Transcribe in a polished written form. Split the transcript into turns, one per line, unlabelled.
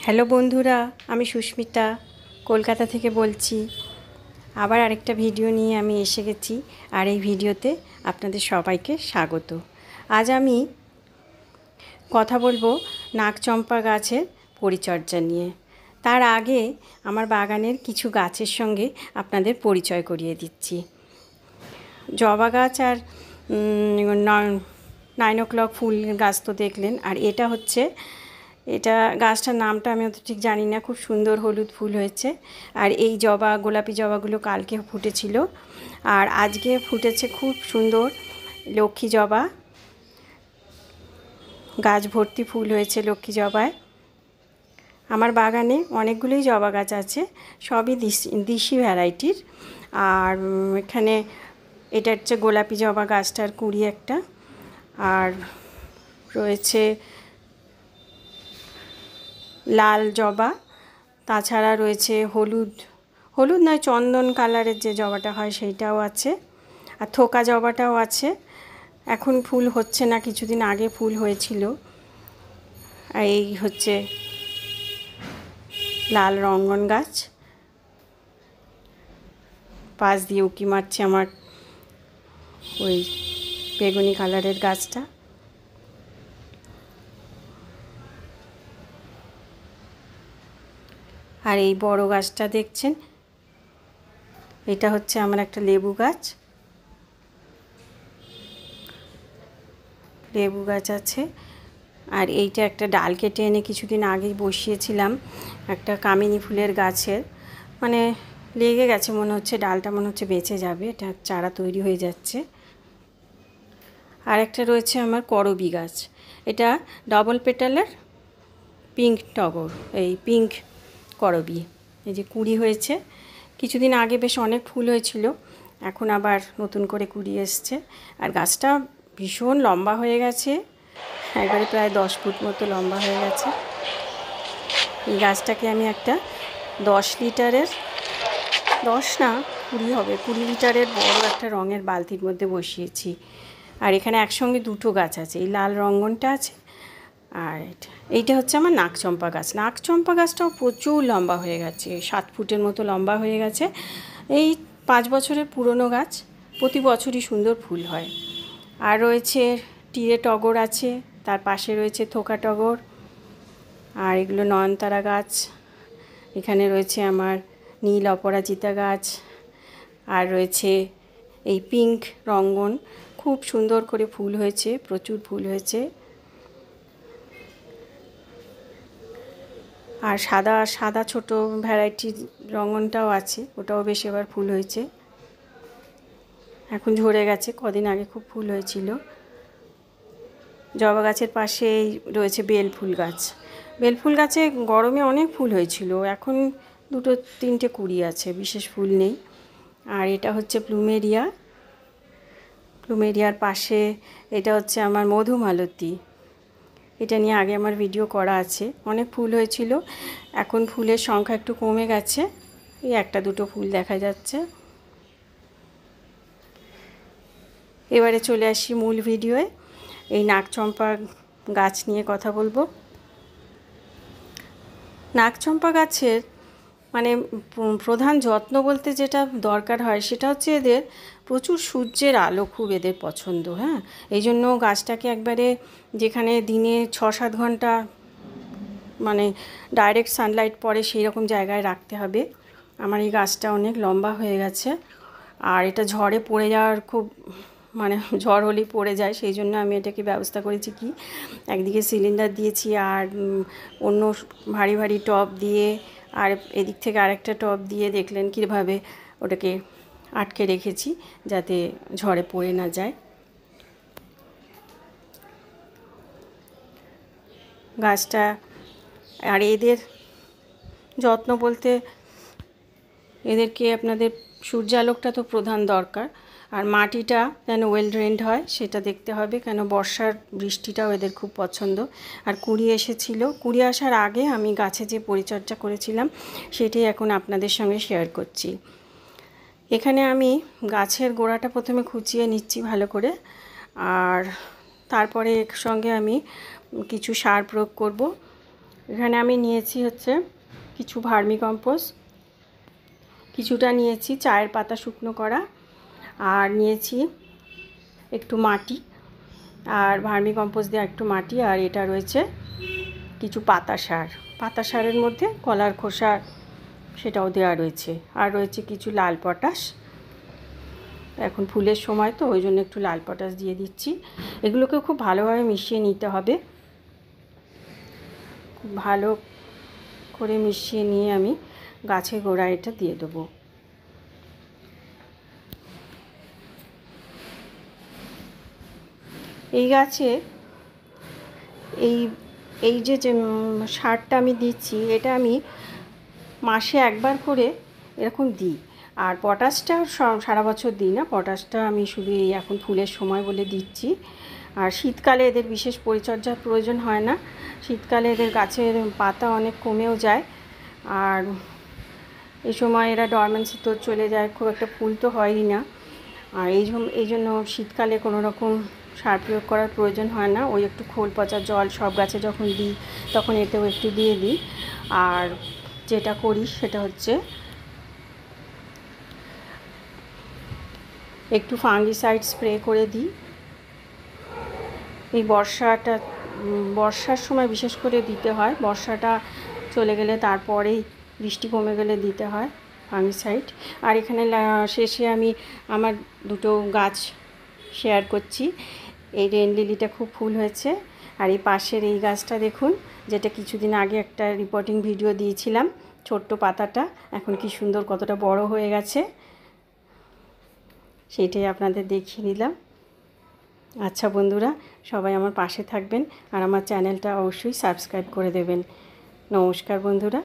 Hello বন্ধুরা, আমি সুস্মিতা কলকাতা থেকে বলছি। আবার আরেকটা ভিডিও নিয়ে আমি এসে গেছি, আর এই ভিডিওতে আপনাদের সবাইকে স্বাগত। আজ আমি কথা বলবো নাগচম্পা গাছের পরিচর্যা নিয়ে। তার আগে আমার বাগানের কিছু গাছের সঙ্গে আপনাদের পরিচয় করিয়ে দিচ্ছি। জবা গাছ আর 9 o'clock ফুল গাছ তো দেখলেন, আর এটা গাছটার নামটা আমি অত ঠিক জানি না। খুব সুন্দর হলুদ ফুল হয়েছে। আর এই গোলাপি জবাগুলো কালকে ফুটেছিল, আর আজকে ফুটেছে খুব সুন্দর লক্ষ্মী জবা। গাছ ভর্তি ফুল হয়েছে লক্ষ্মী জবায়। আমার বাগানে অনেকগুলোই জবা গাছ আছে, সবই দেশি ভ্যারাইটির। আর এখানে এটা হচ্ছে গোলাপি জবা গাছটার কুড়ি একটা, আর রয়েছে লাল জবা। তাছাড়া রয়েছে হলুদ নয়, চন্দন কালারের যে জবাটা হয় সেইটাও আছে, আর থোকা জবাটাও আছে। এখন ফুল হচ্ছে না, কিছুদিন আগে ফুল হয়েছিল। আর এই হচ্ছে লাল রঙ্গন গাছ। পাশ দিয়ে উঁকি মারছে আমার ওই বেগুনি কালারের গাছটা। আর এই বড় গাছটা দেখছেন, এটা হচ্ছে আমার একটা লেবু গাছ। লেবু গাছ আছে। আর এইটা একটা ডাল কেটে এনে কিছুদিন আগেই বসিয়েছিলাম একটা কামিনী ফুলের গাছের, মানে লেগে গেছে মনে হচ্ছে, ডালটা মনে হচ্ছে বেঁচে যাবে, এটা চারা তৈরি হয়ে যাচ্ছে। আর একটা রয়েছে আমার করবী গাছ, এটা ডবল পেটালের পিঙ্ক টগর, এই পিঙ্ক করবী। এই যে কুড়ি হয়েছে, কিছুদিন আগে বেশ অনেক ফুল হয়েছিল, এখন আবার নতুন করে কুড়ি এসছে। আর গাছটা ভীষণ লম্বা হয়ে গেছে, একবারে প্রায় 10 ফুট মতো লম্বা হয়ে গেছে। এই গাছটাকে আমি একটা 10 লিটারের, 10 না 20 হবে, 20 লিটারের বড় একটা রঙের বালতির মধ্যে বসিয়েছি। আর এখানে একসঙ্গে দুটো গাছ আছে, এই লাল রঙ্গনটা আছে, আর এইটা হচ্ছে আমার নাগচম্পা গাছ। নাগচম্পা গাছটাও প্রচুর লম্বা হয়ে গেছে, 7 ফুটের মতো লম্বা হয়ে গেছে। এই 5 বছরের পুরনো গাছ, প্রতি বছরই সুন্দর ফুল হয়। আর রয়েছে টিরে টগর আছে, তার পাশে রয়েছে থোকা টগর, আর এগুলো নয়নতারা গাছ। এখানে রয়েছে আমার নীল অপরাজিতা গাছ, আর রয়েছে এই পিঙ্ক রঙ্গন, খুব সুন্দর করে ফুল হয়েছে, প্রচুর ফুল হয়েছে। আর সাদা ছোট ভ্যারাইটির রঙ্গনটাও আছে, ওটাও বেশ এবার ফুল হয়েছে, এখন ঝরে গেছে, কদিন আগে খুব ফুল হয়েছিল। জবা গাছের পাশেই রয়েছে বেলফুল গাছ। বেলফুল গাছে গরমে অনেক ফুল হয়েছিল, এখন 2-3টে কুড়ি আছে, বিশেষ ফুল নেই। আর এটা হচ্ছে প্লুমেরিয়ার পাশে এটা হচ্ছে আমার মধুমালতী। এটা নিয়ে আগে আমার ভিডিও করা আছে, অনেক ফুল হয়েছিল, এখন ফুলের সংখ্যা একটু কমে গেছে, এই 1-2 ফুল দেখা যাচ্ছে। এবারে চলে আসি মূল ভিডিওয়ে। এই নাগচম্পা গাছ নিয়ে কথা বলবো। নাগচম্পা গাছের মানে প্রধান যত্ন বলতে যেটা দরকার হয় সেটা হচ্ছে এদের প্রচুর সূর্যের আলো খুব এদের পছন্দ। হ্যাঁ, এই জন্য গাছটাকে একবারে যেখানে দিনে 6-7 ঘন্টা মানে ডাইরেক্ট সানলাইট পড়ে সেই রকম জায়গায় রাখতে হবে। আমার এই গাছটা অনেক লম্বা হয়ে গেছে, আর এটা ঝড়ে পড়ে যাওয়ার খুব মানে ঝড় হলেই পড়ে যায়, সেই জন্য আমি এটাকে ব্যবস্থা করেছি কি, একদিকে সিলিন্ডার দিয়েছি, আর অন্য ভারী ভারী টব দিয়ে, আর এদিক থেকে আরেকটা টব দিয়ে দেখলেন কীভাবে ওটাকে আটকে রেখেছি যাতে ঝড়ে পড়ে না যায়। গাছটা আর এদের যত্ন বলতে এদেরকে আপনাদের সূর্যালোকটা তো প্রধান দরকার, আর মাটিটা যেন ওয়েল ড্রেনড হয় সেটা দেখতে হবে, কেন বর্ষার বৃষ্টিটাও এদের খুব পছন্দ। আর কুড়ি এসেছিল, কুড়ি আসার আগে আমি গাছে যে পরিচর্যা করেছিলাম সেটাই এখন আপনাদের সঙ্গে শেয়ার করছি। এখানে আমি গাছের গোড়াটা প্রথমে খুঁচিয়ে নিচ্ছি ভালো করে, আর তারপরে এর সঙ্গে আমি কিছু সার প্রয়োগ করব। এখানে আমি নিয়েছি হচ্ছে কিছু ভার্মি কম্পোস্ট, কিছুটা নিয়েছি চায়ের পাতা শুকনো করা, আর নিয়েছি একটু মাটি, আর ভার্মি কম্পোস্ট দেওয়া একটু মাটি, আর এটা রয়েছে কিছু পাতা সার। পাতা সারের মধ্যে কলার খোসা সেটাও দেওয়া রয়েছে, আর রয়েছে কিছু লাল পটাশ। এখন ফুলের সময় তো ওই জন্য একটু লাল পটাশ দিয়ে দিচ্ছি। এগুলোকে খুব ভালোভাবে মিশিয়ে নিতে হবে। খুব ভালো করে মিশিয়ে নিয়ে আমি গাছের গোড়ায় এটা দিয়ে দেবো। এই গাছে এই যে সারটা আমি দিচ্ছি, এটা আমি মাসে একবার করে এরকম দিই। আর পটাশটা সারা বছর দিই না, পটাশটা আমি শুধু এই এখন ফুলের সময় বলে দিচ্ছি। আর শীতকালে এদের বিশেষ পরিচর্যার প্রয়োজন হয় না। শীতকালে এদের গাছের পাতা অনেক কমেও যায়, আর এই সময় এরা ডরমেন্সিতে চলে যায়, খুব একটা ফুল তো হয়ই না। আর এই জন্য শীতকালে কোনো রকম সার প্রয়োগ করার প্রয়োজন হয় না। ওই একটু খোল পচা জল সব গাছে যখন দিই তখন এতেও একটু দিয়ে দিই। আর যেটা করি সেটা হচ্ছে একটু ফাঙ্গিসাইড স্প্রে করে দিই। এই বর্ষার সময় বিশেষ করে দিতে হয়। বর্ষাটা চলে গেলে তারপরেই বৃষ্টি কমে গেলে দিতে হয় ফাঙ্গিসাইড। আর এখানে শেষে আমি আমার দুটো গাছ শেয়ার করছি। এই রেন লিলিটা খুব ফুল হয়েছে, আর এই পাশের এই গাছটা দেখুন, যেটা কিছুদিন আগে একটা রিপোর্টিং ভিডিও দিয়েছিলাম। ছোট্ট পাতাটা এখন কি সুন্দর কতটা বড় হয়ে গেছে, সেইটাই আপনাদের দেখিয়ে দিলাম। আচ্ছা বন্ধুরা, সবাই আমার পাশে থাকবেন আর আমার চ্যানেলটা অবশ্যই সাবস্ক্রাইব করে দেবেন। নমস্কার বন্ধুরা।